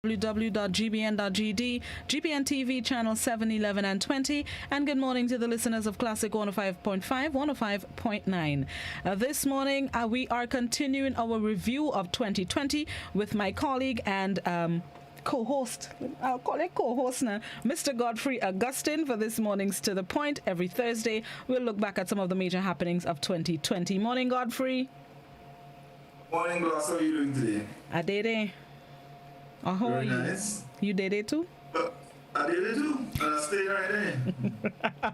www.gbn.gd, GBN TV channel 7, 11, and 20. And good morning to the listeners of Classic 105.5, 105.9. This morning, we are continuing our review of 2020 with my colleague and co-host, I'll call it co-host now, Mr. Godfrey Augustine for this morning's To The Point. Every Thursday, we'll look back at some of the major happenings of 2020. Morning, Godfrey. Morning, Gloss. How are you doing today? I did it. Oh, how Very are you? nice. You did it too? I did it too. And I stayed right there.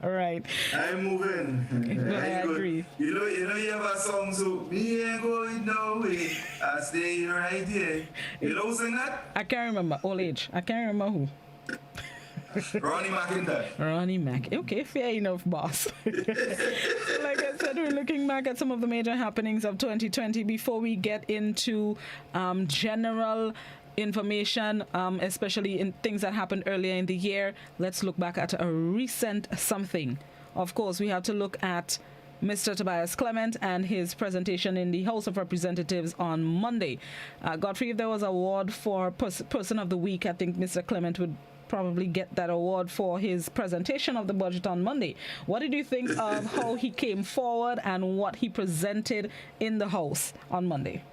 All right. I'm moving. I agree. You know, you have a song, so me ain't going nowhere. I stay right here. You know who sing that? I can't remember. Old age. I can't remember who. Ronnie McIntyre. Ronnie Mac. Okay, fair enough, boss. Like I said, we're looking back at some of the major happenings of 2020 before we get into general information, especially in things that happened earlier in the year. Let's look back at a recent something. Of course, we have to look at Mr. Tobias Clement and his presentation in the House of Representatives on Monday. Godfrey, if there was an award for Person of the Week, I think Mr. Clement would probably get that award for his presentation of the budget on Monday. What did you think of how he came forward and what he presented in the House on Monday?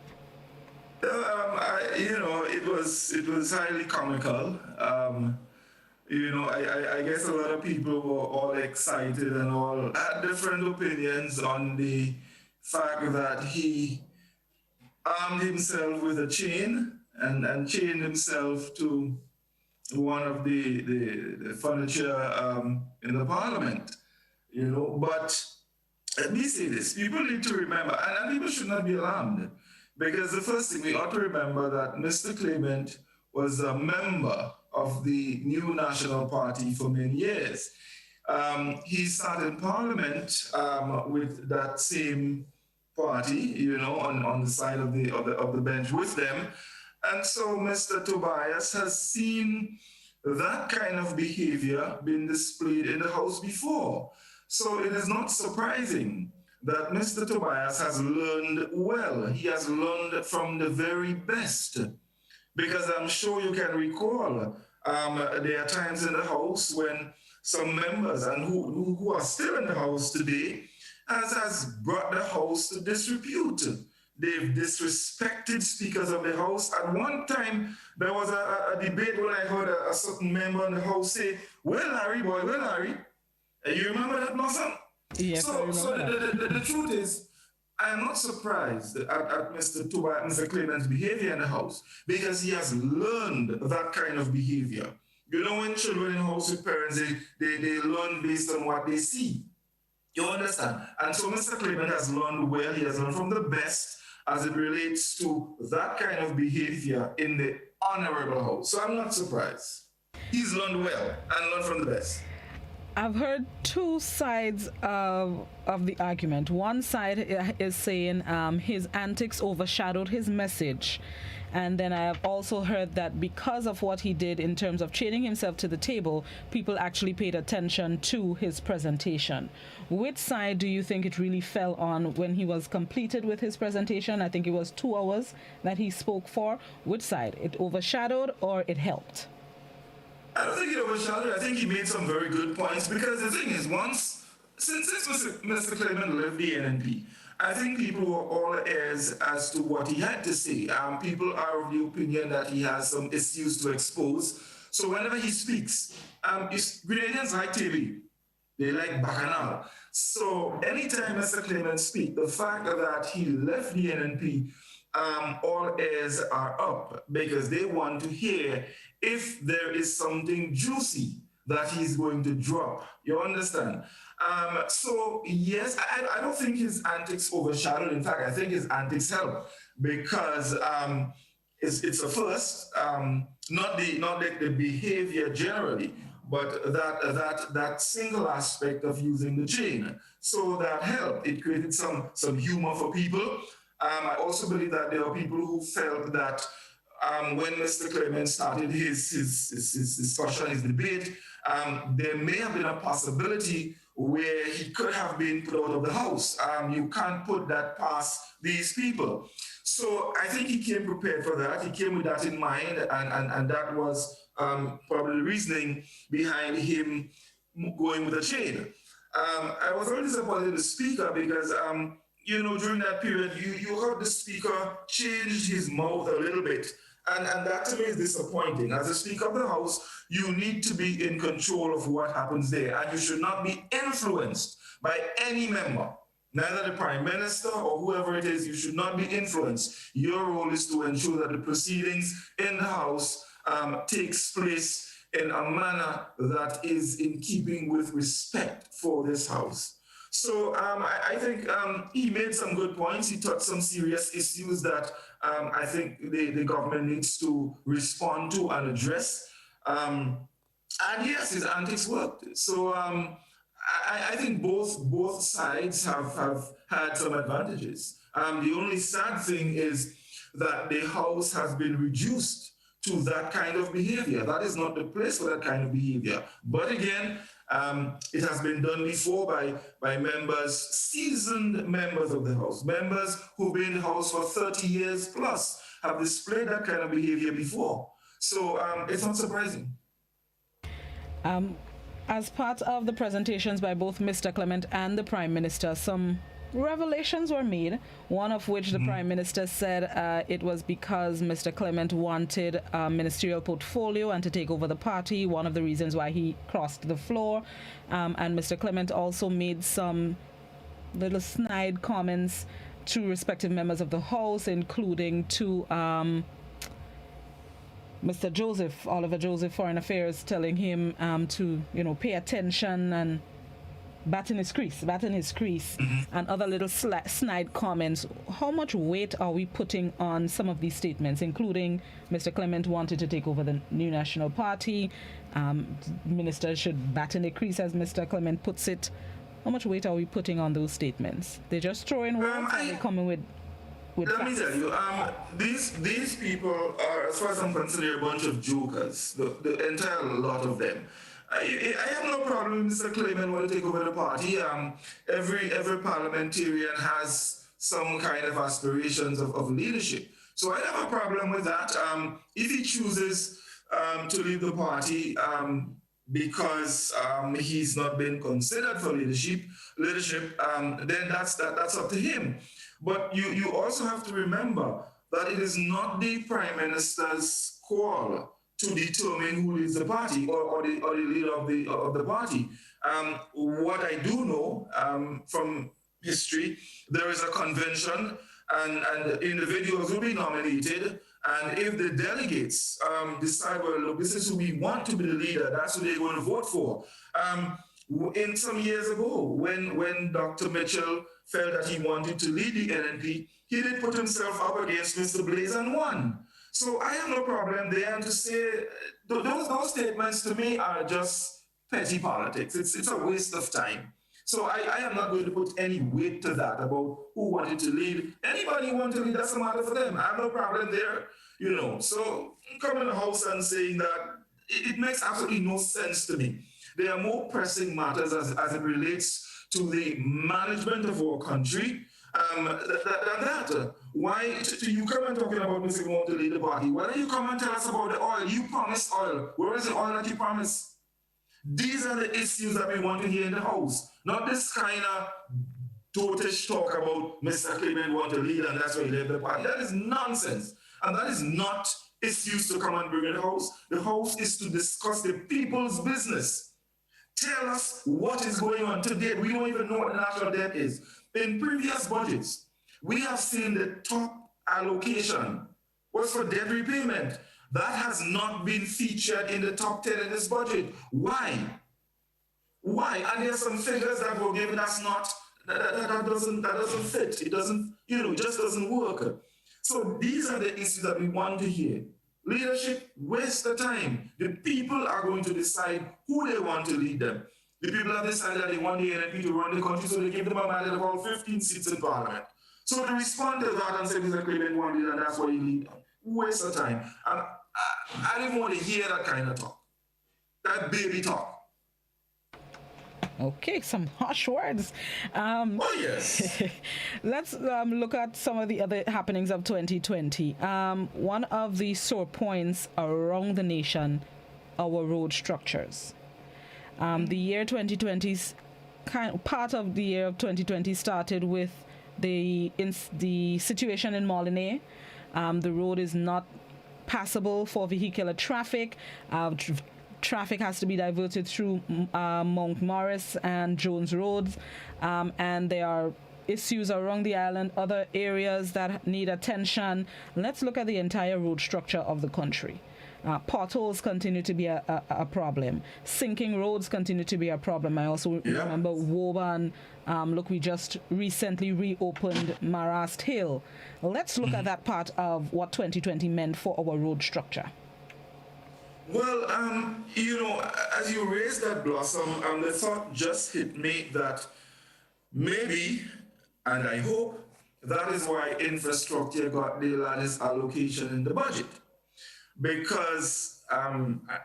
It was highly comical. I guess a lot of people were all excited and all had different opinions on the fact that he armed himself with a chain and chained himself to one of the furniture in the parliament. But let me say this: people need to remember, and people should not be alarmed. Because the first thing we ought to remember that Mr. Clement was a member of the new National Party for many years. He sat in Parliament with that same party, on the side of the bench with them. And so Mr. Tobias has seen that kind of behavior being displayed in the House before. So it is not surprising that Mr. Tobias has learned well. He has learned from the very best. Because I'm sure you can recall, there are times in the House when some members, and who are still in the House today, has brought the House to disrepute. They've disrespected speakers of the House. At one time, there was a debate when I heard a certain member in the House say, "Well, Larry, boy, well, Larry." You remember that, Blossom? Yes, so the truth is, I am not surprised at Mr. Clement's behavior in the House because he has learned that kind of behavior. When children in the house with parents, they learn based on what they see. You understand? And so Mr. Clement has learned well. He has learned from the best as it relates to that kind of behavior in the Honorable House. So I'm not surprised. He's learned well and learned from the best. I've heard two sides of the argument. One side is saying his antics overshadowed his message. And then I have also heard that because of what he did in terms of chaining himself to the table, people actually paid attention to his presentation. Which side do you think it really fell on when he was completed with his presentation? I think it was 2 hours that he spoke for. Which side? It overshadowed or it helped? I don't think it overshadowed. I think he made some very good points because the thing is, since Mr. Clement left the NNP, I think people were all ears as to what he had to say. People are of the opinion that he has some issues to expose. So whenever he speaks, Grenadians like TV. They like Bacchanal. So anytime Mr. Clement speaks, the fact that he left the NNP, all ears are up because they want to hear if there is something juicy that he's going to drop. You understand? So yes, I don't think his antics overshadowed. In fact, I think his antics helped because it's a first, not the behavior generally, but that single aspect of using the chain. So that helped. It created some humor for people. I also believe that there are people who felt that when Mr. Clement started his discussion, his debate, there may have been a possibility where he could have been put out of the House. You can't put that past these people. So I think he came prepared for that. He came with that in mind, and that was probably the reasoning behind him going with a chain. I was very disappointed in the speaker because, during that period, you heard the speaker change his mouth a little bit. And that to me is disappointing. As a Speaker of the House, you need to be in control of what happens there, and you should not be influenced by any member. Neither the Prime Minister or whoever it is, you should not be influenced. Your role is to ensure that the proceedings in the House takes place in a manner that is in keeping with respect for this House. So I think he made some good points. He touched some serious issues that I think the government needs to respond to and address. And yes, his antics worked. So I think both sides have had some advantages. The only sad thing is that the House has been reduced to that kind of behavior. That is not the place for that kind of behavior. But again, it has been done before by members, seasoned members of the House, members who've been in the House for 30 years plus, have displayed that kind of behavior before. So it's not surprising. As part of the presentations by both Mr. Clement and the Prime Minister, some revelations were made, one of which the Prime Minister said it was because Mr. Clement wanted a ministerial portfolio and to take over the party, one of the reasons why he crossed the floor. And Mr. Clement also made some little snide comments to respective members of the House, including to Mr. Joseph, Oliver Joseph, Foreign Affairs, telling him to, pay attention and batten his crease, and other little snide comments. How much weight are we putting on some of these statements, including Mr. Clement wanted to take over the New National Party, ministers should batten a crease, as Mr. Clement puts it. How much weight are we putting on those statements? They just throw in words and they come in with let me tell you, these people are, as far as I'm concerned, a bunch of jokers, the entire lot of them. I have no problem with Mr. Clement want to take over the party. Every parliamentarian has some kind of aspirations of leadership. So I have a problem with that. If he chooses to leave the party because he's not been considered for leadership, then that's up to him. But you also have to remember that it is not the Prime Minister's call to determine who leads the party or the leader of the party. What I do know from history, there is a convention and individuals will be nominated. And if the delegates decide, well, look, this is who we want to be the leader, that's who they're going to vote for. In some years ago, when Dr. Mitchell felt that he wanted to lead the NNP, he did put himself up against Mr. Blaze and won. So I have no problem there. And to say those statements to me are just petty politics. It's a waste of time. So I am not going to put any weight to that about who wanted to lead. Anybody who wanted to lead, that's a matter for them. I have no problem there, So coming to the House and saying that, it makes absolutely no sense to me. There are more pressing matters as it relates to the management of our country than that. Why do you come and talking about Mr. Clement to lead the party? Why don't you come and tell us about the oil? You promised oil. Where is the oil that you promised? These are the issues that we want to hear in the House. Not this kind of dotish talk about Mr. Clement want to lead and that's why he left the party. That is nonsense. And that is not issues to come and bring in the House. The House is to discuss the people's business. Tell us what is going on today. We don't even know what the national debt is. In previous budgets, we have seen the top allocation was for debt repayment. That has not been featured in the top 10 in this budget. Why? And there's some figures that were given that's not, that doesn't fit. It doesn't, it just doesn't work. So these are the issues that we want to hear. Leadership, waste the time. The people are going to decide who they want to lead them. The people have decided that they want the NNP to run the country, so they give them a mandate of all 15 seats in Parliament. So to respond to that and say Mr. Clement wanted and that's why he lead them, waste of time. And I didn't want to hear that kind of talk. That baby talk. Okay, some harsh words. Oh, yes. Let's look at some of the other happenings of 2020. One of the sore points around the nation, our road structures. The year 2020's part of the year of 2020 started with the situation in Molineux. The road is not passable for vehicular traffic. Traffic has to be diverted through Mount Morris and Jones Roads, and there are issues around the island, other areas that need attention. Let's look at the entire road structure of the country. Potholes continue to be a problem. Sinking roads continue to be a problem. I also remember Woburn. Look, we just recently reopened Marast Hill. Let's look at that part of what 2020 meant for our road structure. Well, as you raised that blossom, the thought just hit me that maybe, and I hope, that is why infrastructure got the largest allocation in the budget. Because,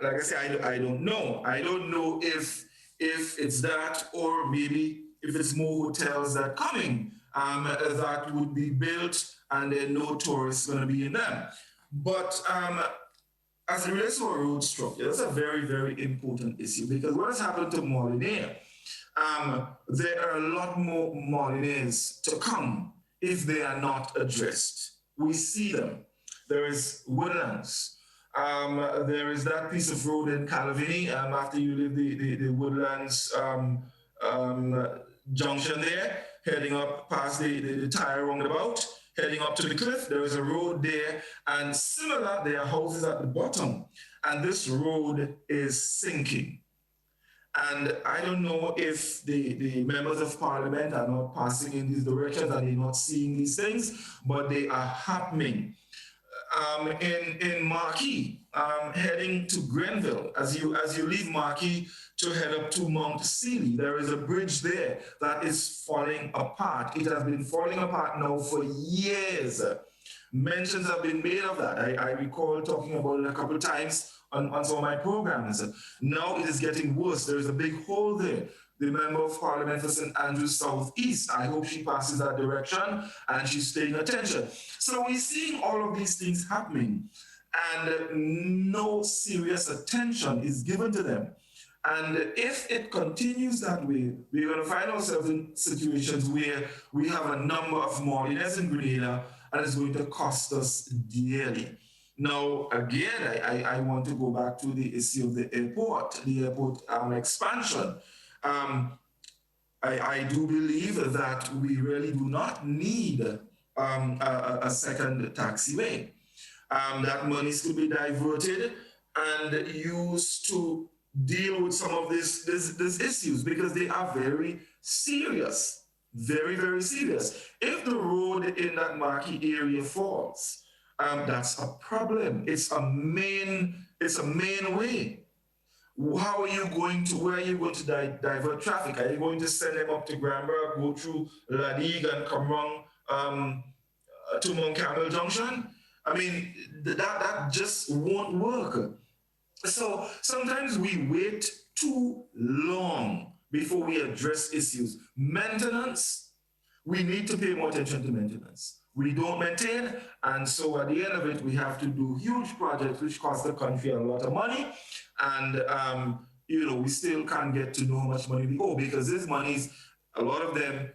like I say, I don't know. I don't know if it's that, or maybe if it's more hotels that are coming that would be built and then no tourists going to be in them. But as it relates to a road structure, that's a very, very important issue, because what has happened to Molineux, there are a lot more Molineux to come if they are not addressed. We see them. There is Woodlands. There is that piece of road in Calavini, after you leave the Woodlands junction there, heading up past the tire roundabout, heading up to the cliff. There is a road there, and similar, there are houses at the bottom, and this road is sinking. And I don't know if the members of parliament are not passing in these directions and they're not seeing these things, but they are happening. In Marquis, heading to Grenville, as you leave Marquis to head up to Mount Sealy, there is a bridge there that is falling apart. It has been falling apart now for years. Mentions have been made of that. I recall talking about it a couple of times on some of my programs. Now it is getting worse. There is a big hole there. The member of parliament for St. Andrews Southeast, I hope she passes that direction and she's paying attention. So we're seeing all of these things happening, and no serious attention is given to them. And if it continues that way, we're going to find ourselves in situations where we have a number of Molineux in Grenada, and it's going to cost us dearly. Now, again, I want to go back to the issue of the airport expansion. I do believe that we really do not need a second taxiway. That money could be diverted and used to deal with some of these issues, because they are very serious, very, very serious. If the road in that Marquis area falls, that's a problem. It's a main way. How are you going to, where are you going to divert traffic? Are you going to send them up to Granbrook, go through Ladig and come around to Mount Carmel Junction? I mean, that just won't work. So sometimes we wait too long before we address issues. Maintenance, we need to pay more attention to maintenance. We don't maintain, and so at the end of it, we have to do huge projects which cost the country a lot of money, and we still can't get to know how much money we owe, because these monies, a lot of them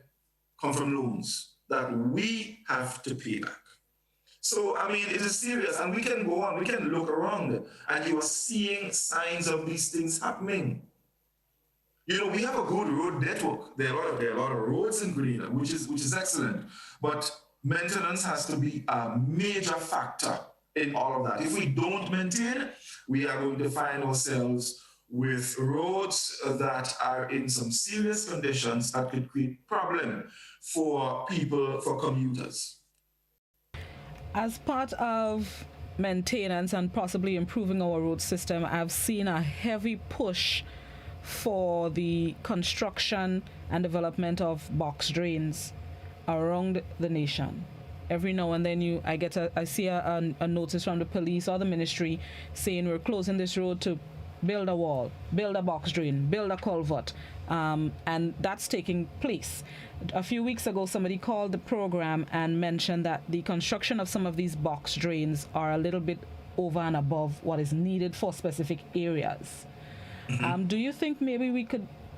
come from loans that we have to pay back. So, I mean, it is serious, and we can go on, we can look around, and you are seeing signs of these things happening. We have a good road network. There are a lot of roads in Grenada, which is excellent, but maintenance has to be a major factor in all of that. If we don't maintain, we are going to find ourselves with roads that are in some serious conditions that could create problem for people, for commuters. As part of maintenance and possibly improving our road system, I've seen a heavy push for the construction and development of box drains around the nation. Every now and then I see a notice from the police or the ministry saying we're closing this road to build a wall, build a box drain, build a culvert, and that's taking place. A few weeks ago, somebody called the program and mentioned that the construction of some of these box drains are a little bit over and above what is needed for specific areas. Do you think maybe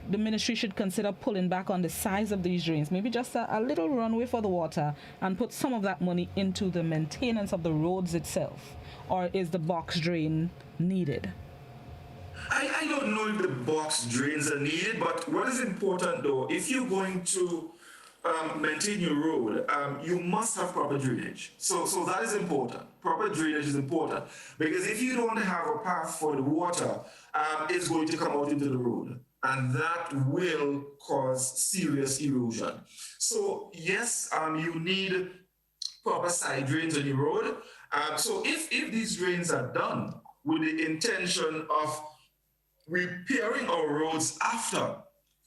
the ministry should consider pulling back on the size of these drains, maybe just a little runway for the water, and put some of that money into the maintenance of the roads itself? Or is the box drain needed? I don't know if the box drains are needed, but what is important though, if you're going to maintain your road, you must have proper drainage. So that is important. Proper drainage is important because if you don't have a path for the water, it's going to come out into the road, and that will cause serious erosion. So yes, you need proper side drains on your road. So if these drains are done with the intention of repairing our roads after,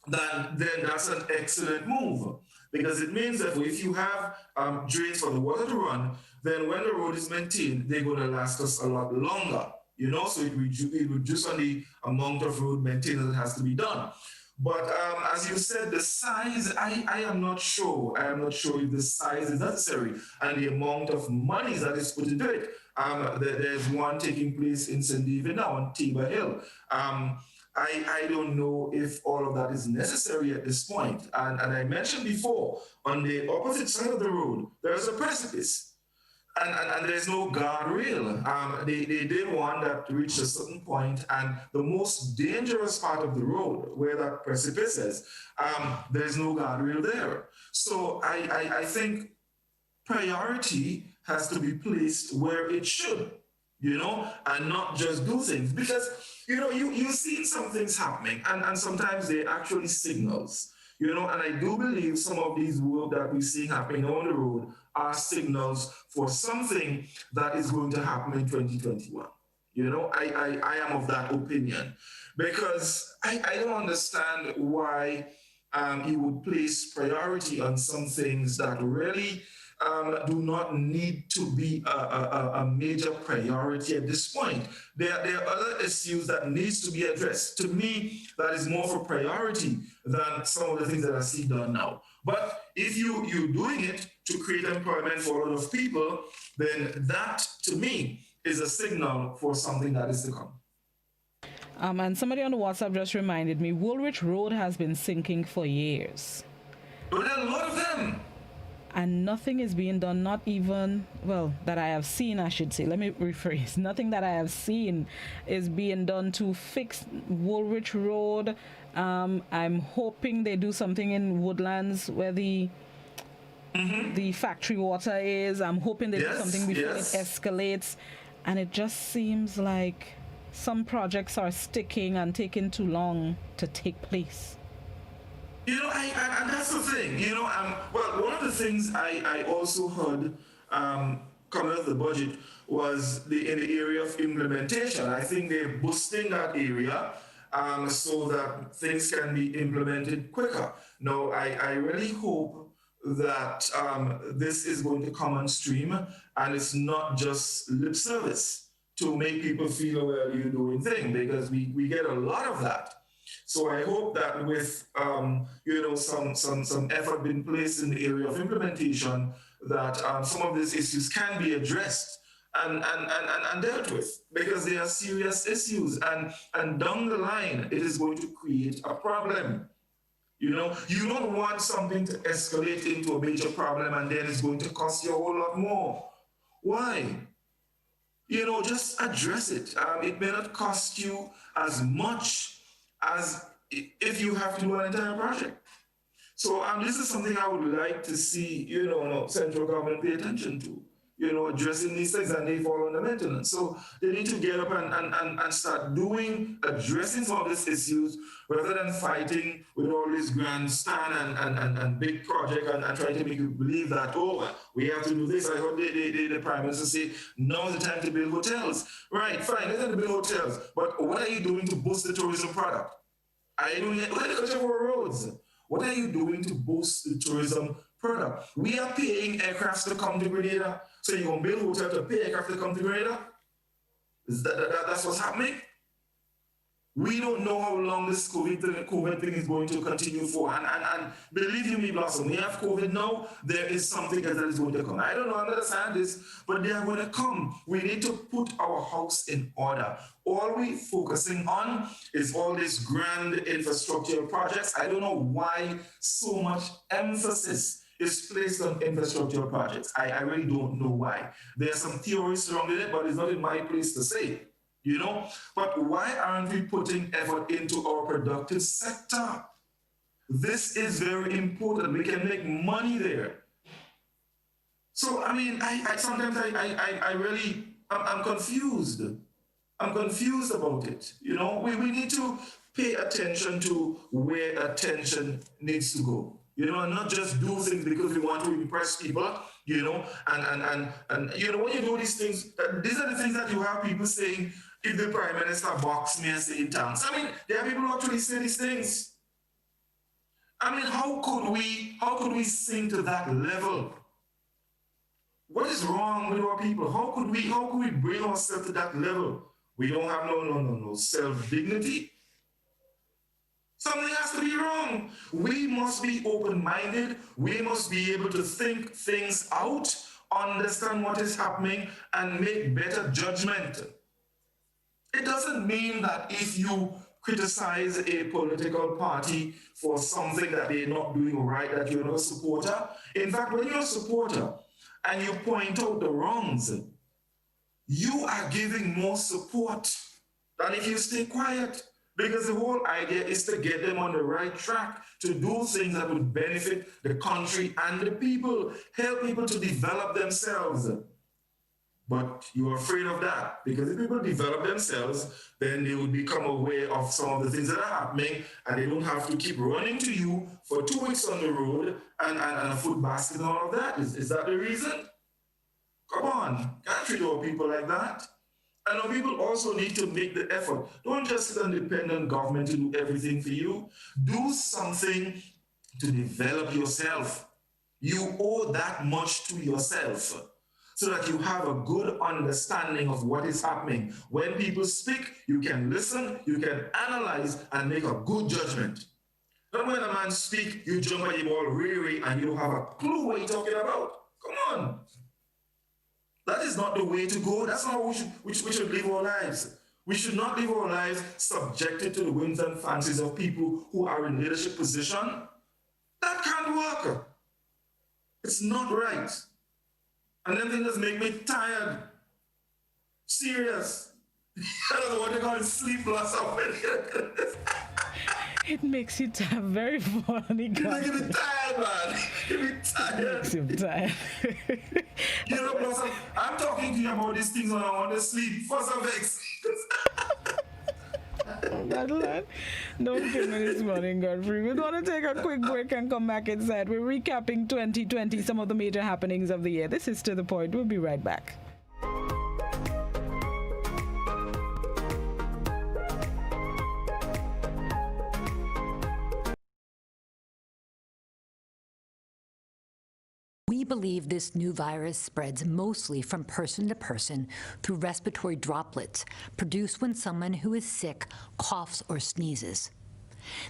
then that's an excellent move. Because it means that if you have drains for the water to run, then when the road is maintained, they're going to last us a lot longer. So it reduces on the amount of road maintenance that has to be done. But as you said, the size, I am not sure. I am not sure if the size is necessary and the amount of money that is put into it. There's one taking place in St. David now on Tabor Hill. I don't know if all of that is necessary at this point. And I mentioned before, on the opposite side of the road, there's a precipice. And there's no guardrail. They did one that reached a certain point, and the most dangerous part of the road, where that precipice is, there's no guardrail there. So I think priority has to be placed where it should, and not just do things. Because, you see some things happening, and sometimes they're actually signals. And I do believe some of these work that we see happening on the road are signals for something that is going to happen in 2021. I am of that opinion, because I don't understand why he would place priority on some things that really do not need to be a major priority at this point. There are other issues that needs to be addressed. To me, that is more for priority than some of the things that I see done now. But if you're doing it to create employment for a lot of people, then that, to me, is a signal for something that is to come. And somebody on the WhatsApp just reminded me, Woolwich Road has been sinking for years. But there are a lot of them. And nothing is being done, not even, that I have seen, I should say. Let me rephrase. Nothing that I have seen is being done to fix Woolwich Road. I'm hoping they do something in Woodlands where the factory water is. I'm hoping they do something before it escalates. And it just seems like some projects are sticking and taking too long to take place. And that's the thing, one of the things I also heard coming out of the budget was in the area of implementation. I think they're boosting that area so that things can be implemented quicker. Now, I really hope that this is going to come on stream and it's not just lip service to make people feel, well, you're doing things, because we get a lot of that. So I hope that with some effort being placed in the area of implementation, that some of these issues can be addressed and dealt with, because they are serious issues, and down the line it is going to create a problem. You don't want something to escalate into a major problem and then it's going to cost you a whole lot more. Why? Just address it. It may not cost you as much as if you have to do an entire project. So this is something I would like to see, central government pay attention to, addressing these things, and they fall under maintenance. So they need to get up and start addressing some of these issues, rather than fighting with all this grandstand and big project and trying to make you believe that, we have to do this. I heard the Prime Minister say, now's the time to build hotels. Right, fine, let's build hotels. But what are you doing to boost the tourism product? Are you doing it? What are you doing for roads? What are you doing to boost the tourism product? We are paying aircrafts to come to Grenada. So you're going to build a hotel to pay aircraft to come to Grenada? That's what's happening? We don't know how long this COVID thing is going to continue for. And believe you me, Blossom, we have COVID now, there is something else that is going to come. I don't know, I understand this, but they are going to come. We need to put our house in order. All we're focusing on is all these grand infrastructural projects. I don't know why so much emphasis is placed on infrastructural projects. I really don't know why. There are some theories surrounding it, but it's not in my place to say. You know, but why aren't we putting effort into our productive sector? This is very important. We can make money there. So, I mean, sometimes I'm confused. I'm confused about it. You know, we need to pay attention to where attention needs to go. You know, and not just do things because we want to impress people, you know, and you know, when you do these things, these are the things that you have people saying, if the Prime Minister box me and say in tongues. I mean, there are people who actually say these things. I mean, how could we sing to that level? What is wrong with our people? How could we bring ourselves to that level? We don't have no self-dignity. Something has to be wrong. We must be open-minded. We must be able to think things out, understand what is happening, and make better judgment. It doesn't mean that if you criticize a political party for something that they're not doing right, that you're not a supporter. In fact, when you're a supporter and you point out the wrongs, you are giving more support than if you stay quiet. Because the whole idea is to get them on the right track, to do things that would benefit the country and the people, help people to develop themselves. But you're afraid of that, because if people develop themselves, then they will become aware of some of the things that are happening, and they don't have to keep running to you for 2 weeks on the road and a food basket and all of that. Is that the reason? Come on, can't treat our people like that. And our people also need to make the effort. Don't just sit and depend on government to do everything for you. Do something to develop yourself. You owe that much to yourself, so that you have a good understanding of what is happening. When people speak, you can listen, you can analyze, and make a good judgment. Not when a man speaks, you jump at him all weary and you don't have a clue what he's talking about. Come on. That is not the way to go. That's not how we should live our lives. We should not live our lives subjected to the whims and fancies of people who are in leadership position. That can't work. It's not right. And then things just make me tired. Serious. I don't know what they call it, sleepless. It makes you tired, very funny. You make me tired, man. You make me tired. It makes you tired. You know, Blossom, I'm talking to you about these things when I want to sleep. For some vex. Don't kill me this morning, Godfrey. We're going to take a quick break and come back inside. We're recapping 2020, some of the major happenings of the year. This is To The Point. We'll be right back. We believe this new virus spreads mostly from person to person through respiratory droplets produced when someone who is sick coughs or sneezes.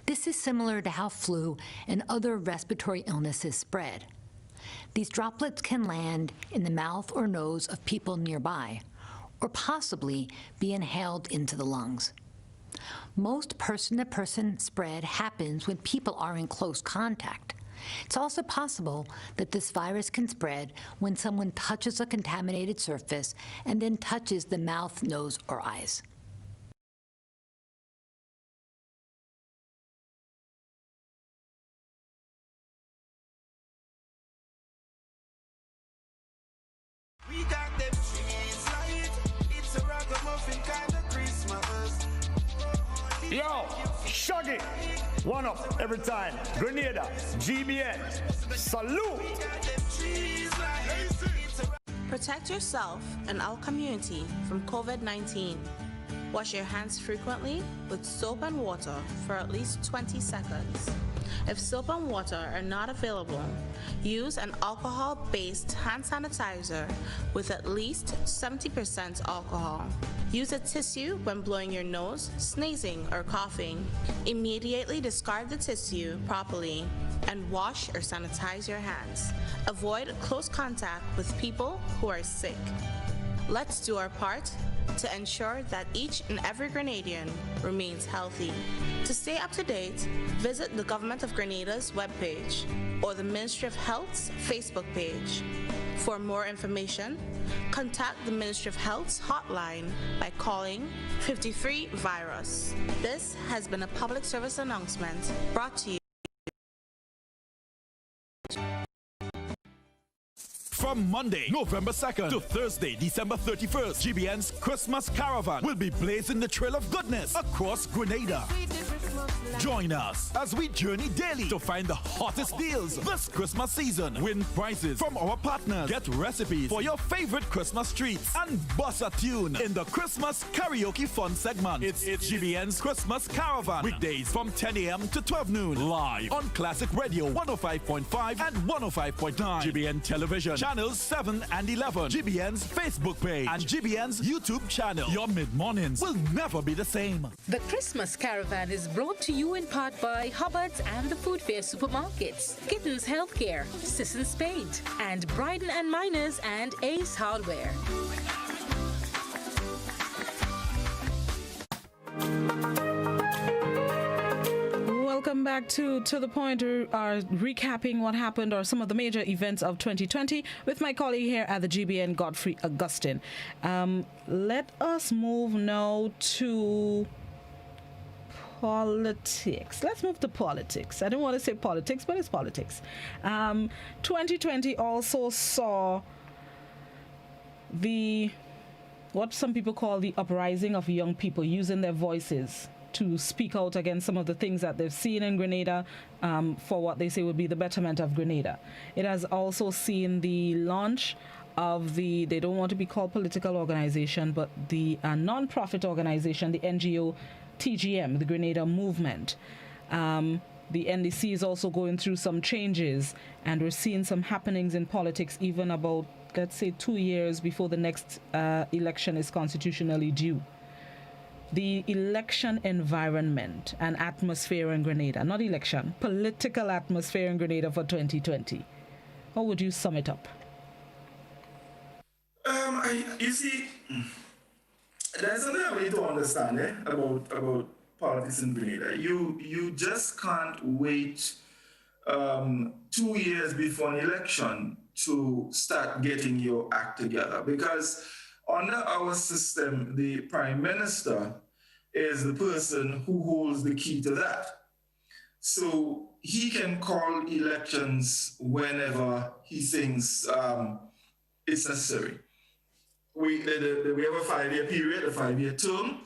This is similar to how flu and other respiratory illnesses spread. These droplets can land in the mouth or nose of people nearby, or possibly be inhaled into the lungs. Most person-to-person spread happens when people are in close contact. It's also possible that this virus can spread when someone touches a contaminated surface and then touches the mouth, nose, or eyes. We got them trees light. It's a ragamuffin kind of Christmas. Yo, Shuggy. One up every time. Grenada, GBN. Salute. Protect yourself and our community from COVID-19. Wash your hands frequently with soap and water for at least 20 seconds. If soap and water are not available, use an alcohol-based hand sanitizer with at least 70% alcohol. Use a tissue when blowing your nose, sneezing, or coughing. Immediately discard the tissue properly and wash or sanitize your hands. Avoid close contact with people who are sick. Let's do our part to ensure that each and every Grenadian remains healthy. To stay up to date, visit the Government of Grenada's webpage or the Ministry of Health's Facebook page. For more information, contact the Ministry of Health's hotline by calling 53-VIRUS. This has been a public service announcement brought to you. From Monday, November 2nd to Thursday, December 31st, GBN's Christmas Caravan will be blazing the trail of goodness across Grenada. Join us as we journey daily to find the hottest deals this Christmas season. Win prizes from our partners. Get recipes for your favorite Christmas treats and bust a tune in the Christmas Karaoke Fun segment. It's GBN's Christmas Caravan. Weekdays from 10 a.m. to 12 noon. Live on Classic Radio 105.5 and 105.9. GBN Television Channels 7 and 11. GBN's Facebook page and GBN's YouTube channel. Your mid-mornings will never be the same. The Christmas Caravan is brought to you in part by Hubbard's and the Food Fair Supermarkets, Kittens Healthcare, Sissons Paint, and Bryden and Miners and Ace Hardware. Welcome back to the point. We are recapping what happened or some of the major events of 2020 with my colleague here at the GBN, Godfrey Augustine. Let us move now to politics. Let's move to politics. I don't want to say politics, but it's politics. 2020 also saw what some people call the uprising of young people using their voices to speak out against some of the things that they've seen in Grenada for what they say would be the betterment of Grenada. It has also seen the launch of they don't want to be called political organization, but the non-profit organization, the NGO TGM, the Grenada Movement. The NDC is also going through some changes, and we're seeing some happenings in politics even about, let's say, 2 years before the next election is constitutionally due. The election environment and atmosphere in Grenada, not election, political atmosphere in Grenada for 2020. How would you sum it up? You see, there's another way to understand about politics in Grenada. You just can't wait 2 years before an election to start getting your act together, because under our system, the Prime Minister is the person who holds the key to that. So he can call elections whenever he thinks it's necessary. We have a 5-year period, a 5-year term.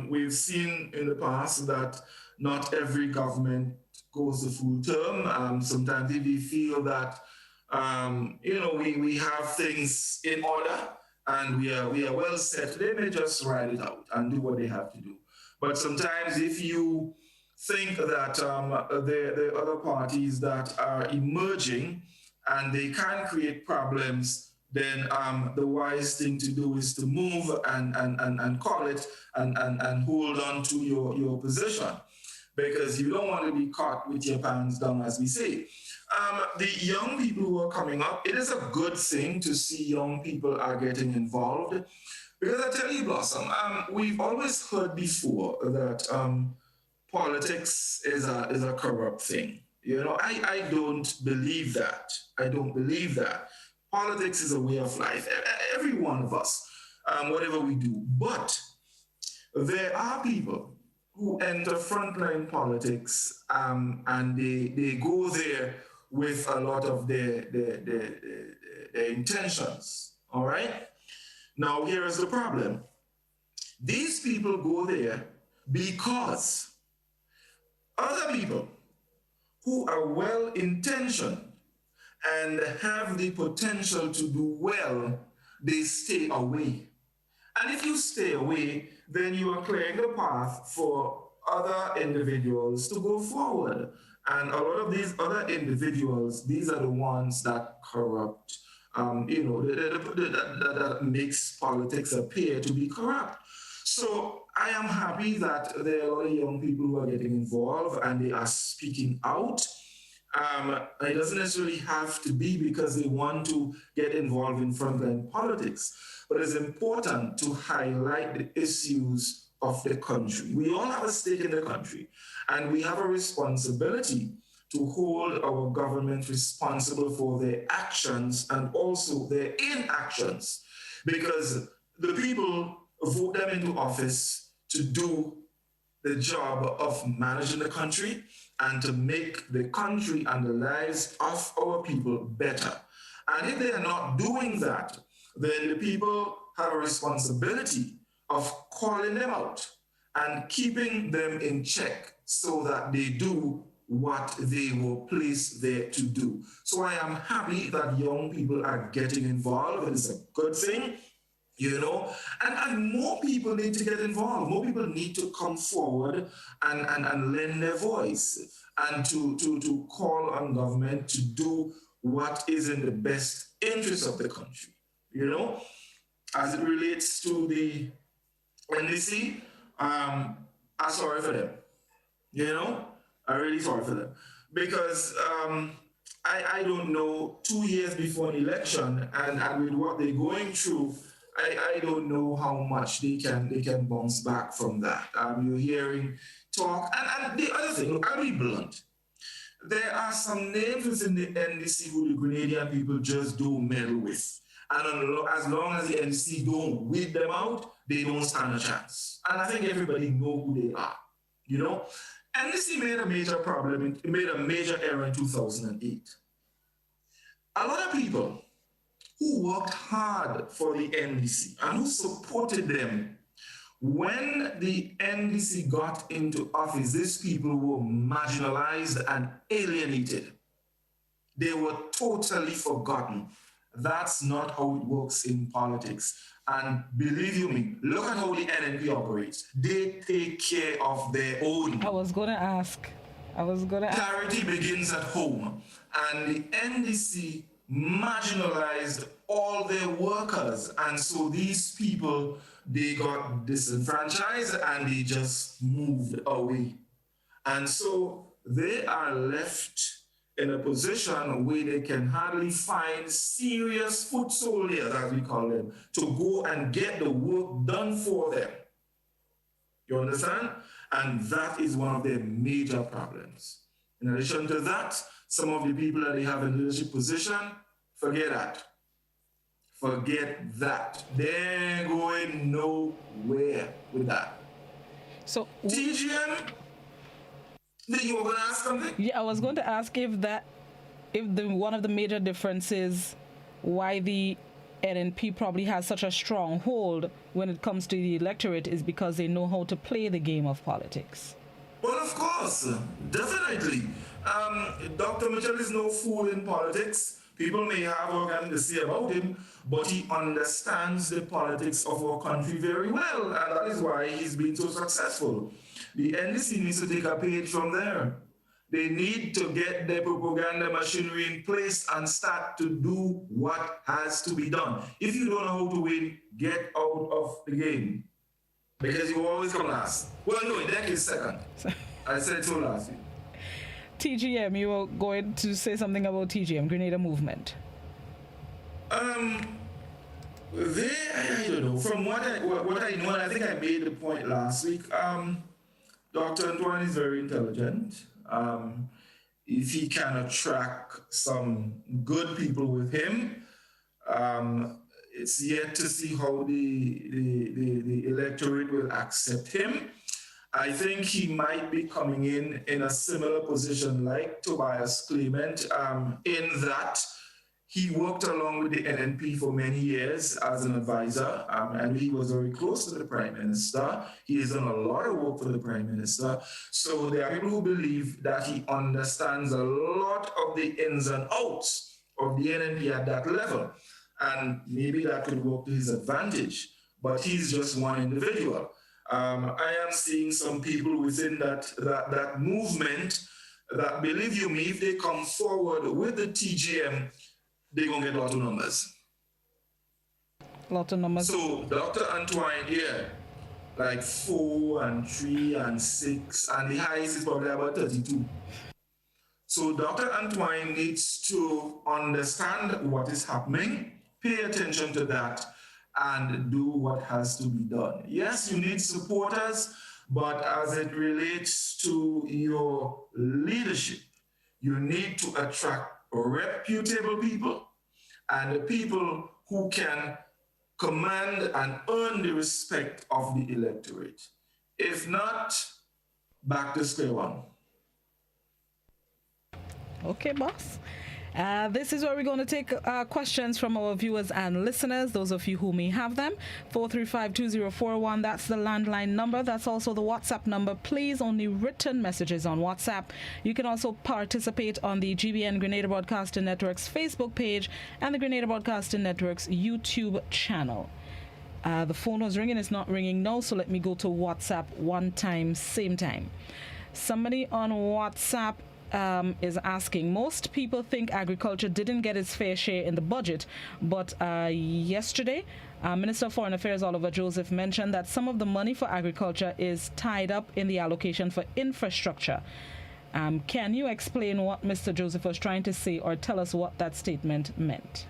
We've seen in the past that not every government goes the full term. Sometimes if we feel that, we have things in order, and we are well set, they may just ride it out and do what they have to do. But sometimes if you think that there are other parties that are emerging and they can create problems, then the wise thing to do is to move and call it and hold on to your position, because you don't want to be caught with your pants down, as we say. The young people who are coming up, it is a good thing to see young people are getting involved, because I tell you, Blossom, we've always heard before that politics is a corrupt thing. I don't believe that. I don't believe that. Politics is a way of life, every one of us, whatever we do. But there are people who enter frontline politics and they go there with a lot of their intentions, all right? Now, here is the problem. These people go there because other people who are well-intentioned and have the potential to do well, they stay away. And if you stay away, then you are clearing the path for other individuals to go forward. And a lot of these other individuals, these are the ones that corrupt, that makes politics appear to be corrupt. So I am happy that there are a lot of young people who are getting involved and they are speaking out. It doesn't necessarily have to be because they want to get involved in frontline politics, but it's important to highlight the issues of the country. We all have a stake in the country, and we have a responsibility to hold our government responsible for their actions and also their inactions, because the people vote them into office to do the job of managing the country and to make the country and the lives of our people better. And if they are not doing that, then the people have a responsibility of calling them out and keeping them in check so that they do what they were placed there to do. So I am happy that young people are getting involved. It's a good thing. And more people need to get involved. More people need to come forward and lend their voice and to call on government to do what is in the best interest of the country. As it relates to the NDC, I'm sorry for them. I'm really sorry for them. Because I don't know, 2 years before an election and with what they're going through, I don't know how much they can bounce back from that. You're hearing talk. And the other thing, I'll be blunt. There are some names within the NDC who the Grenadian people just don't meddle with. And as long as the NDC don't weed them out, they don't stand a chance. And I think everybody know who they are, NDC made a major problem, made a major error in 2008. A lot of people who worked hard for the NDC and who supported them, when the NDC got into office, these people were marginalized and alienated. They were totally forgotten. That's not how it works in politics. And believe you me, look at how the NNP operates. They take care of their own. I was going to ask. Charity begins at home. And the NDC marginalized all their workers. And so these people, they got disenfranchised and they just moved away. And so they are left in a position where they can hardly find serious foot soldiers, as we call them, to go and get the work done for them. You understand? And that is one of their major problems. In addition to that, some of the people that they have in leadership position, forget that. Forget that. They're going nowhere with that. So TGM, you were going to ask something? Yeah, I was going to ask if one of the major differences why the NNP probably has such a strong hold when it comes to the electorate is because they know how to play the game of politics. Well, of course, definitely. Dr. Mitchell is no fool in politics. People may have all kinds to say about him, but he understands the politics of our country very well, and that is why he's been so successful. The NDC needs to take a page from there. They need to get their propaganda machinery in place and start to do what has to be done. If you don't know how to win, get out of the game. Because you always come last. Well, no, in that case, second. I said so last week. TGM, you were going to say something about TGM, Grenada Movement. I don't know. From what I know, and I think I made the point last week, Dr. Antoine is very intelligent. If he can attract some good people with him, it's yet to see how the electorate will accept him. I think he might be coming in a similar position like Tobias Clement, in that he worked along with the NNP for many years as an advisor, and he was very close to the Prime Minister. He has done a lot of work for the Prime Minister. So there are people who believe that he understands a lot of the ins and outs of the NNP at that level. And maybe that could work to his advantage, but he's just one individual. I am seeing some people within that movement that, believe you me, if they come forward with the TGM, they're going to get a lot of numbers. Lot of numbers. So Dr. Antoine here, like 4 and 3 and 6, and the highest is probably about 32. So Dr. Antoine needs to understand what is happening, pay attention to that, and do what has to be done. Yes, you need supporters, but as it relates to your leadership, you need to attract reputable people and people who can command and earn the respect of the electorate. If not, back to square one. Okay, boss. This is where we're going to take questions from our viewers and listeners, those of you who may have them. 435-2041, that's the landline number. That's also the WhatsApp number. Please, only written messages on WhatsApp. You can also participate on the GBN Grenada Broadcasting Network's Facebook page and the Grenada Broadcasting Network's YouTube channel. The phone was ringing. It's not ringing now, so let me go to WhatsApp one time, same time. Somebody on WhatsApp is asking, most people think agriculture didn't get its fair share in the budget, but yesterday, Minister of Foreign Affairs Oliver Joseph mentioned that some of the money for agriculture is tied up in the allocation for infrastructure. Can you explain what Mr. Joseph was trying to say, or tell us what that statement meant?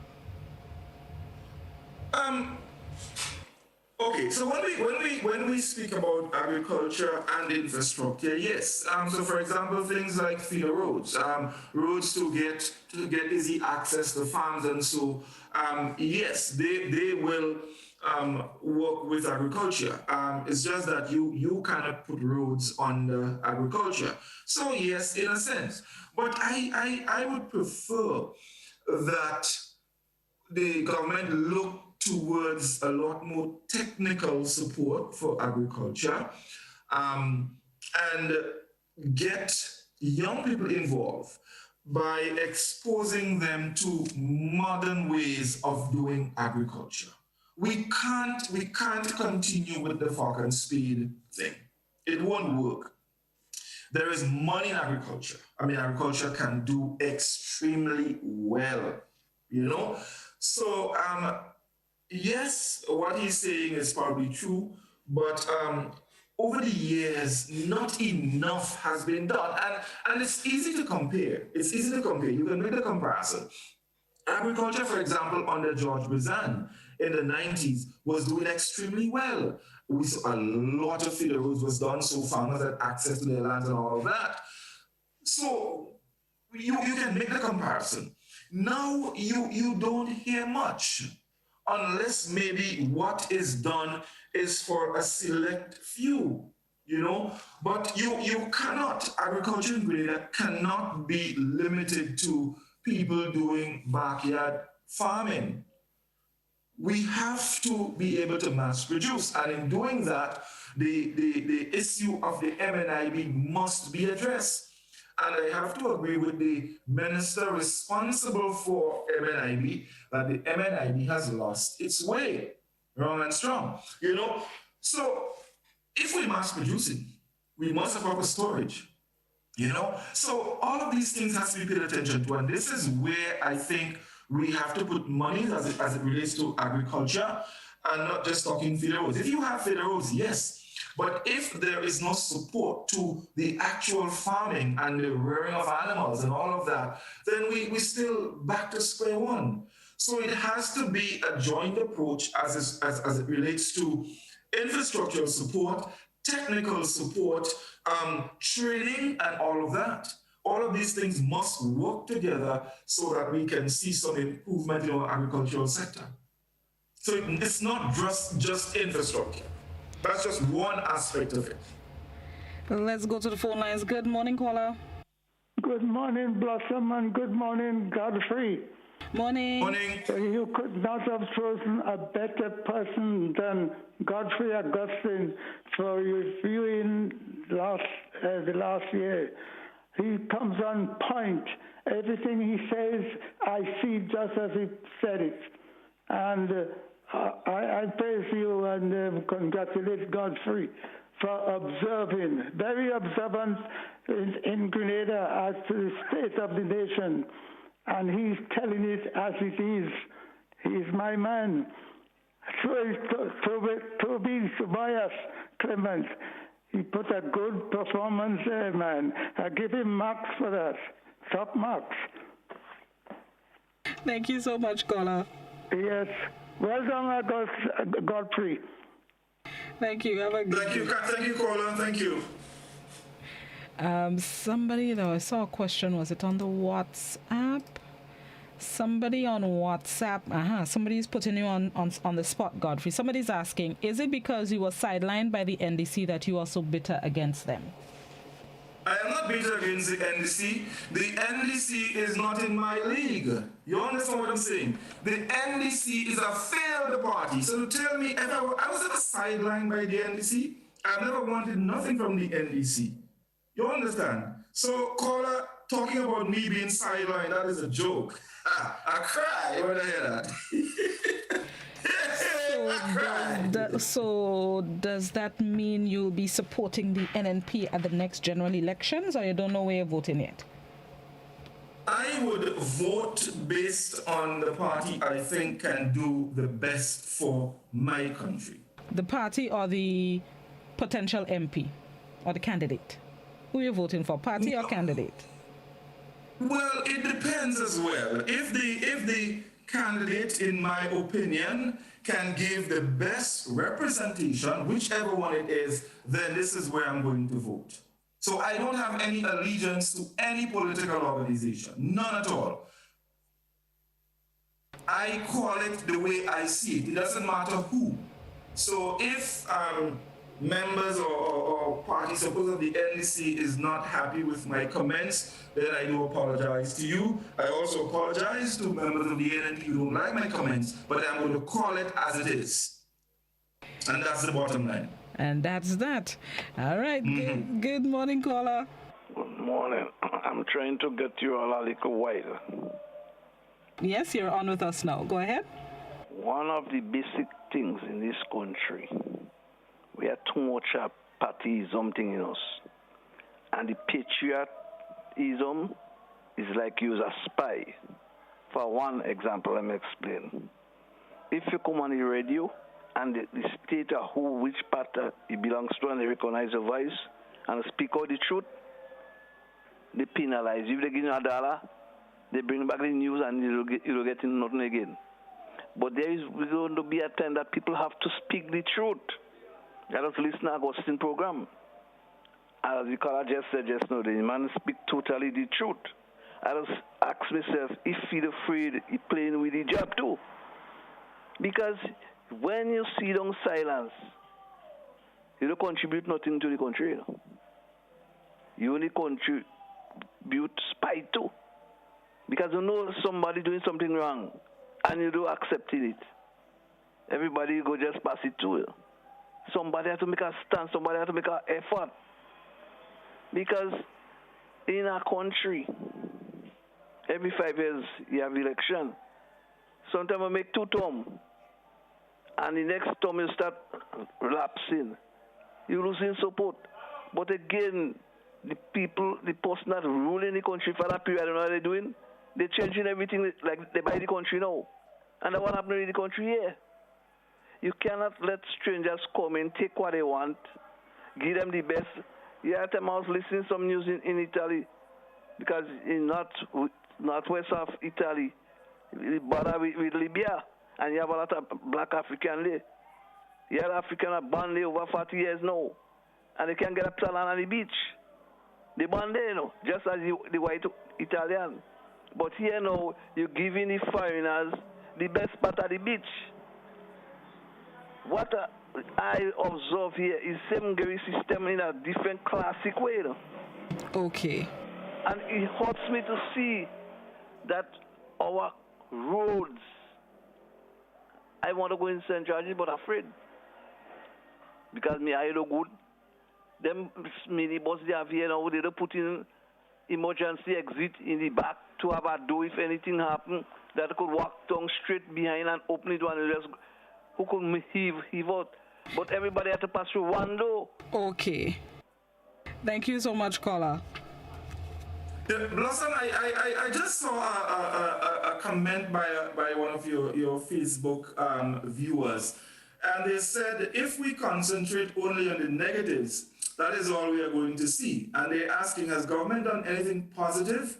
Okay, so when we speak about agriculture and infrastructure, yes. So for example, things like feeder roads, roads to get easy access to farms, and so yes, they will work with agriculture. It's just that you cannot put roads under agriculture. So yes, in a sense, but I would prefer that the government look towards a lot more technical support for agriculture, and get young people involved by exposing them to modern ways of doing agriculture. We can't continue with the fork and spade thing. It won't work. There is money in agriculture. I mean, agriculture can do extremely well, you know? So, yes, what he's saying is probably true, but over the years, not enough has been done. And it's easy to compare. It's easy to compare. You can make the comparison. Agriculture, for example, under George Bizan in the 90s was doing extremely well. We saw a lot of feeder roads was done, so farmers had access to their lands and all of that. So you can make the comparison. Now you don't hear much, unless maybe what is done is for a select few, you know? But you cannot, agriculture in Grenada cannot be limited to people doing backyard farming. We have to be able to mass produce, and in doing that, the issue of the MNIB must be addressed. And I have to agree with the minister responsible for MNIB that the MNIB has lost its way, wrong and strong, you know? So if we mass producing, we must have proper storage, you know? So all of these things has to be paid attention to, and this is where I think we have to put money as it relates to agriculture, and not just talking feeder roads. If you have feeder roads, yes. But if there is no support to the actual farming and the rearing of animals and all of that, then we still back to square one. So it has to be a joint approach as it relates to infrastructural support, technical support, training, and all of that. All of these things must work together so that we can see some improvement in our agricultural sector. So it's not just infrastructure. That's just one aspect of it. Let's go to the phone lines. Good morning, caller. Good morning, Blossom, and good morning, Godfrey. Morning. Morning. You could not have chosen a better person than Godfrey Augustine for your viewing the last year. He comes on point. Everything he says, I see just as he said it. And I praise you and congratulate Godfrey for observing, very observant in Grenada as to the state of the nation. And he's telling it as it is. He's my man. So is Tobias Clement. He put a good performance there, man. I give him marks for that. Top marks. Thank you so much, caller. Yes. Well done, Godfrey. Thank you. Have a good Thank you, caller. Thank you. Somebody, though, I saw a question. Was it on the WhatsApp? Somebody on WhatsApp. Somebody's putting you on the spot, Godfrey. Somebody's asking, is it because you were sidelined by the NDC that you are so bitter against them? I am not bitter against the NDC. The NDC is not in my league. You understand what I'm saying? The NDC is a failed party. So to tell me if I was never sidelined by the NDC, I've never wanted nothing from the NDC. You understand? So, caller, talking about me being sidelined, that is a joke. I cry when I hear that. So does that mean you'll be supporting the NNP at the next general elections, or you don't know where you're voting yet? I would vote based on the party I think can do the best for my country. The party or the potential MP or the candidate? Who are you voting for, party or candidate? Well, it depends as well. If the candidate, in my opinion, can give the best representation, whichever one it is, then this is where I'm going to vote. So I don't have any allegiance to any political organization, none at all. I call it the way I see it. It doesn't matter who. So if members or party supporters of the NDC is not happy with my comments, then I do apologize to you. I also apologize to members of the NNP who don't like my comments, but I'm going to call it as it is. And that's the bottom line. And that's that. All right. Good morning, caller. Good morning. I'm trying to get you all a little wider. Yes, you're on with us now. Go ahead. One of the basic things in this country, we have too much patriotism thing in us. And the patriotism is like you as a spy. For one example, let me explain. If you come on the radio and the state of which part it belongs to, and they recognize your voice and speak out the truth, they penalize you. If they give you $1, they bring back the news and you'll get nothing again. But there is going to be a time that people have to speak the truth. Let us listen to Augustine program. As the caller just said just now, the man speak totally the truth. I just ask myself, if he's afraid, he's playing with the job too. Because when you sit on silence, you don't contribute nothing to the country. You know? You only contribute spite too. Because you know somebody doing something wrong, and you don't accept it. Everybody go just pass it to you. Somebody has to make a stand. Somebody has to make an effort. Because in our country, every 5 years you have election. Sometimes we make 2 terms. And the next term you start lapsing. You're losing support. But again, the people, the person that ruling the country for that period, I don't know what they're doing. They're changing everything, like they buy the country now. And that's what happened in the country here. You cannot let strangers come and take what they want, give them the best. Yeah, I was listening to some news in Italy, because in northwest of Italy, the border with Libya, and you have a lot of black African there. You have African are born there over 40 years now, and they can't get a salon on the beach. They born there, you know, just as the white Italian. But here now, you're giving the foreigners the best part of the beach. What I observe here is same gary system in a different classic way. You know? Okay. And it hurts me to see that our roads, I want to go in St. George's, but afraid. Because me, I look good. Them minibus they have here now, they don't put in emergency exit in the back to have a door if anything happen, that could walk down straight behind and open it one and just who could heave out. But everybody had to pass through one door. Okay. Thank you so much, caller. Yeah, Blossom, I just saw a comment by one of your Facebook viewers, and they said if we concentrate only on the negatives, that is all we are going to see. And they're asking, has government done anything positive?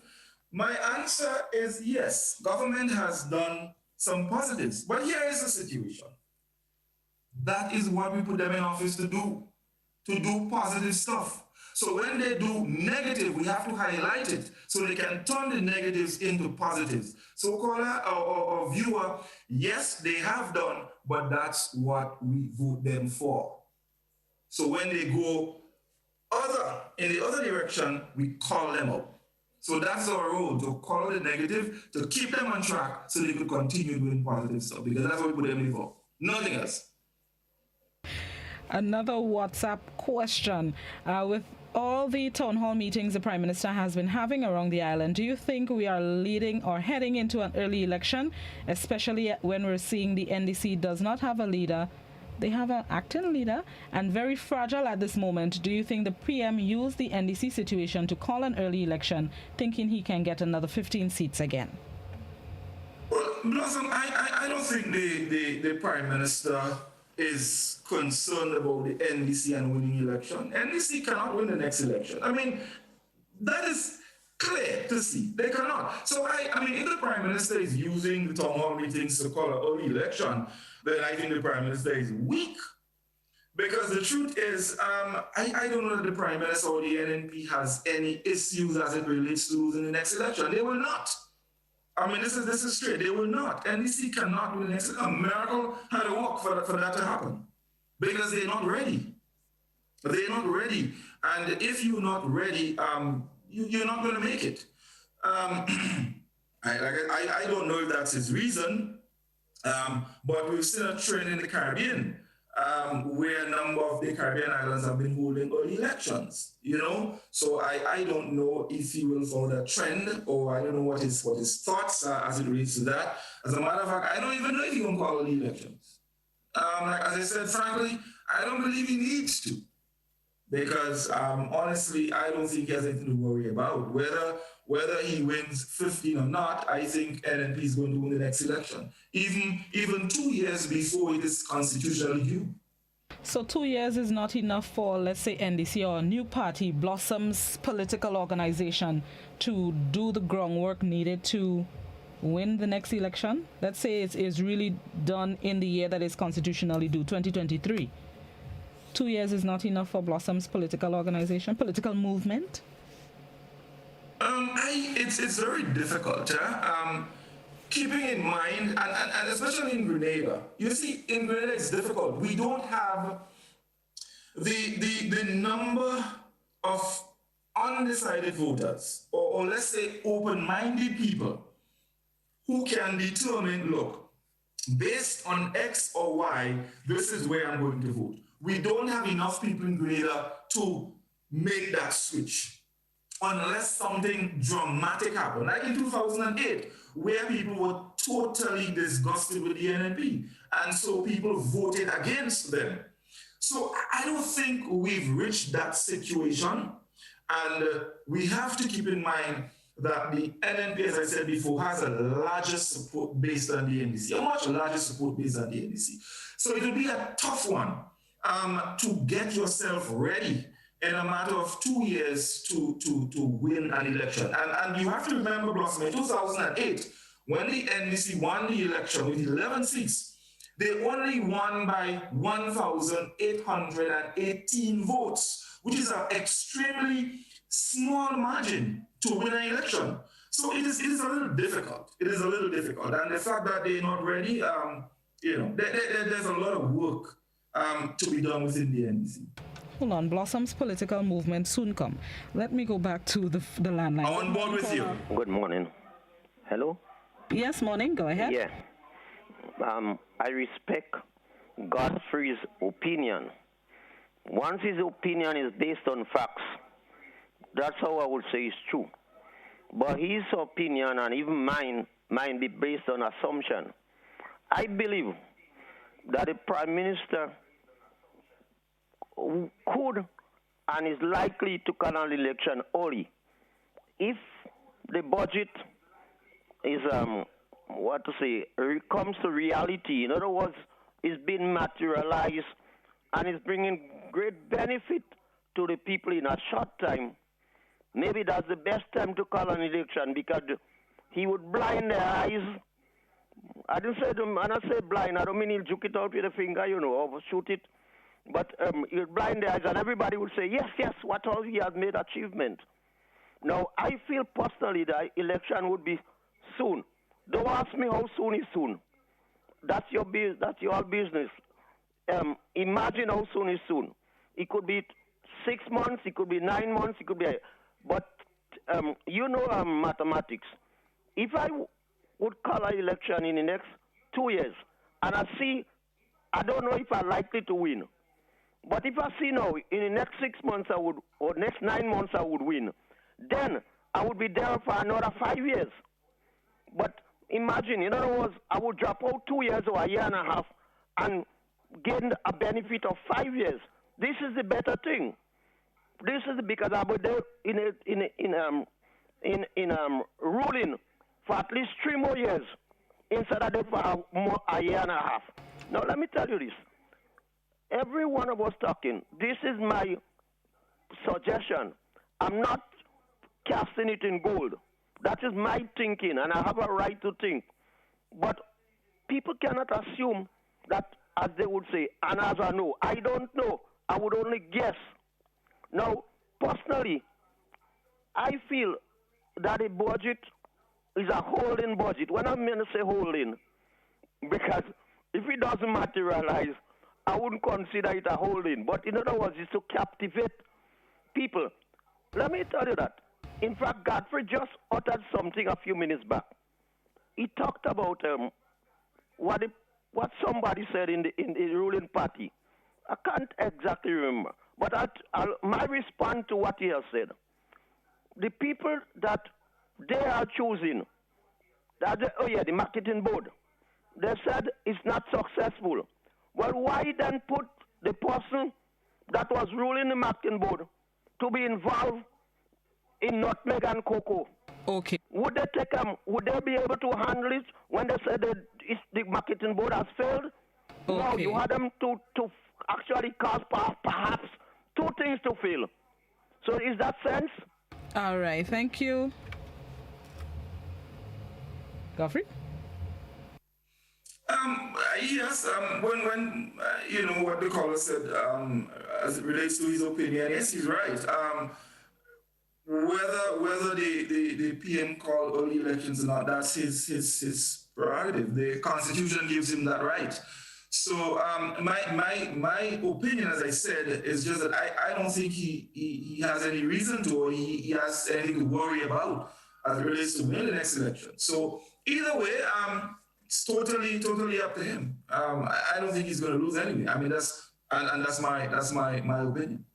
My answer is yes, government has done some positives. But here is the situation. That is what we put them in office to do positive stuff. So when they do negative, we have to highlight it so they can turn the negatives into positives. So caller or viewer, yes, they have done, but that's what we vote them for. So when they go in the other direction, we call them up. So that's our role, to call the negative, to keep them on track so they could continue doing positive stuff, because that's what we put them in for. Nothing else. Another WhatsApp question. With all the town hall meetings the Prime Minister has been having around the island, do you think we are leading or heading into an early election, especially when we're seeing the NDC does not have a leader? They have an acting leader and very fragile at this moment. Do you think the PM used the NDC situation to call an early election, thinking he can get another 15 seats again? Well, Blossom, I don't think the Prime Minister is concerned about the NDC and winning election. NDC cannot win the next election. I mean, that is clear to see. They cannot. So, I mean, if the Prime Minister is using the town hall meetings to call an early election, then I think the Prime Minister is weak. Because the truth is, I don't know that the Prime Minister or the NNP has any issues as it relates to losing the next election. They will not. I mean, this is straight. They will not. NDC cannot win the next election. A miracle had to work for that to happen. Because they're not ready. They're not ready. And if you're not ready, you're not going to make it. I don't know if that's his reason. But we've seen a trend in the Caribbean where a number of the Caribbean islands have been holding early elections, you know? So I don't know if he will follow that trend, or I don't know what his thoughts are as it relates to that. As a matter of fact, I don't even know if he will call early elections. As I said, frankly, I don't believe he needs to. Because honestly, I don't think he has anything to worry about. Whether he wins 15 or not, I think NNP is going to win the next election. Even 2 years before it is constitutionally due. So 2 years is not enough for, let's say, NDC or a new party, Blossom's political organization, to do the groundwork needed to win the next election? Let's say it is really done in the year that is constitutionally due, 2023. 2 years is not enough for Blossom's political organization, political movement? It's very difficult. Keeping in mind, and especially in Grenada, you see, in Grenada it's difficult. We don't have the number of undecided voters, or let's say open-minded people, who can determine, look, based on X or Y, this is where I'm going to vote. We don't have enough people in Grenada to make that switch unless something dramatic happened, like in 2008, where people were totally disgusted with the NNP, and so people voted against them. So I don't think we've reached that situation, and we have to keep in mind that the NNP, as I said before, has a larger support base than the NDC, a much larger support base than the NDC. So it will be a tough one to get yourself ready in a matter of 2 years to win an election. And you have to remember, Blossom, in 2008, when the NDC won the election with 11 seats, they only won by 1,818 votes, which is an extremely small margin to win an election. So it is a little difficult. It is a little difficult. And the fact that they're not ready, there's a lot of work to be done within the NDC. Hold on, Blossom's political movement soon come. Let me go back to the landline. I'm on board with you. Good morning. Hello? Yes, morning. Go ahead. Yeah. I respect Godfrey's opinion. Once his opinion is based on facts, that's how I would say it's true. But his opinion and even mine be based on assumption. I believe that the Prime Minister could and is likely to call an election only if the budget is comes to reality. In other words, is being materialized and is bringing great benefit to the people in a short time. Maybe that's the best time to call an election, because he would blind their eyes. I didn't say them, and I say blind. I don't mean he'll juke it out with a finger, or shoot it. But he'll blind their eyes, and everybody would say, yes, what all he has made achievement. Now, I feel personally that election would be soon. Don't ask me how soon is soon. That's your business. Imagine how soon is soon. It could be 6 months, it could be 9 months, it could be... But mathematics. If I would call an election in the next 2 years, and I don't know if I'm likely to win. But if I see now, in the next 6 months or next 9 months I would win, then I would be there for another 5 years. But imagine, in other words, I would drop out 2 years or a year and a half and gain a benefit of 5 years. This is the better thing. This is because I was there in ruling for at least 3 more years instead of there for a year and a half. Now let me tell you this. Every one of us talking, this is my suggestion. I'm not casting it in gold. That is my thinking, and I have a right to think. But people cannot assume that, as they would say, and as I know. I don't know. I would only guess. Now, personally, I feel that a budget is a holding budget. When I'm going to say holding, because if it doesn't materialize, I wouldn't consider it a holding. But in other words, it's to captivate people. Let me tell you that. In fact, Godfrey just uttered something a few minutes back. He talked about what somebody said in the ruling party. I can't exactly remember. But my response to what he has said, the people that they are choosing, the marketing board, they said it's not successful. Well, why then put the person that was ruling the marketing board to be involved in nutmeg and cocoa? Okay. Would they be able to handle it when they said that the marketing board has failed? Okay. No, you had them to actually cause perhaps 2 things to fail. So is that sense? All right, thank you. Godfrey? Yes, when what the caller said, as it relates to his opinion, yes, he's right. Whether the PM called early elections or not, that's his prerogative. The Constitution gives him that right. So my opinion, as I said, is just that I don't think he has any reason to, or he has anything to worry about as it relates to winning the next election. So either way, it's totally up to him. I don't think he's going to lose anyway. I mean, that's my opinion.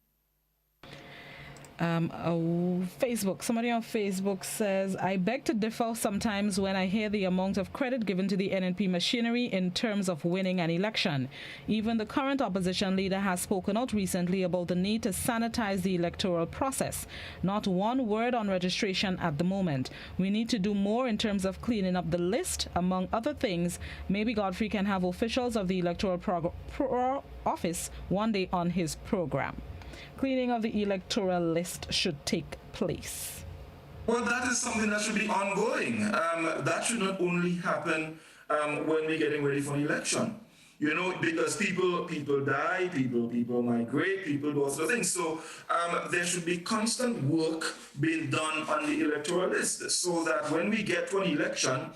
Facebook. Somebody on Facebook says, I beg to differ sometimes when I hear the amount of credit given to the NNP machinery in terms of winning an election. Even the current opposition leader has spoken out recently about the need to sanitize the electoral process. Not one word on registration at the moment. We need to do more in terms of cleaning up the list. Among other things, maybe Godfrey can have officials of the electoral office one day on his program. Cleaning of the electoral list should take place. Well, that is something that should be ongoing. That should not only happen when we're getting ready for an election. Because people die, people migrate, people do all sorts of things. So there should be constant work being done on the electoral list so that when we get to an election,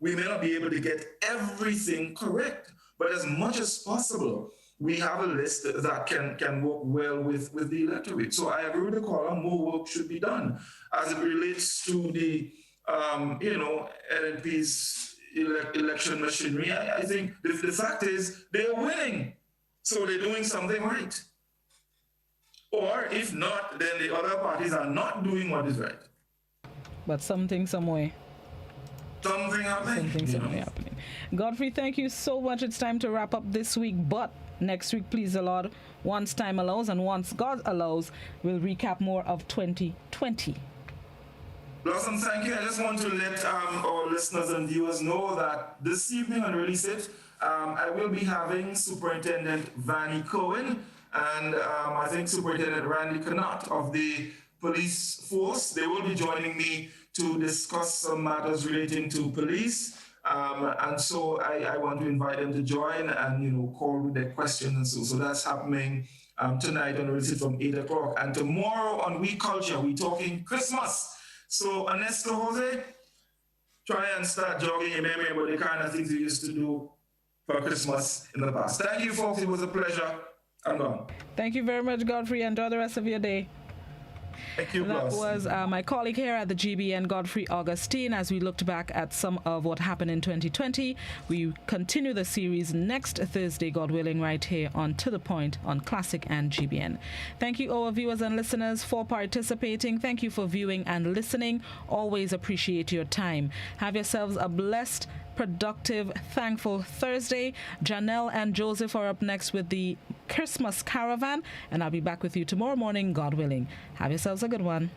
we may not be able to get everything correct, but as much as possible, we have a list that can work well with the electorate. So I agree with the caller, more work should be done. As it relates to the, NNP's election machinery, I think the fact is they're winning. So they're doing something right. Or if not, then the other parties are not doing what is right. But something, some way. Something happening. Something happening. Godfrey, thank you so much. It's time to wrap up this week, but Next week, please the Lord, once time allows and once God allows, we'll recap more of 2020. Blossom, thank you. I just want to let our listeners and viewers know that this evening on Release It, I will be having Superintendent Vanny Cohen and I think Superintendent Randy Connaught of the police force. They will be joining me to discuss some matters relating to police. And so I want to invite them to join and, call with their questions. And so that's happening tonight on Release It from 8 o'clock. And tomorrow on We Culture, we're talking Christmas. So, Ernesto Jose, try and start jogging your memory about the kind of things you used to do for Christmas in the past. Thank you, folks. It was a pleasure. I'm gone. Thank you very much, Godfrey. Enjoy the rest of your day. Thank you, That was my colleague here at the GBN, Godfrey Augustine, as we looked back at some of what happened in 2020. We continue the series next Thursday, God willing, right here on To The Point on Classic and GBN. Thank you, our viewers and listeners, for participating. Thank you for viewing and listening. Always appreciate your time. Have yourselves a blessed, productive, thankful Thursday. Janelle and Joseph are up next with the Christmas Caravan, and I'll be back with you tomorrow morning, God willing. Have yourselves a good one.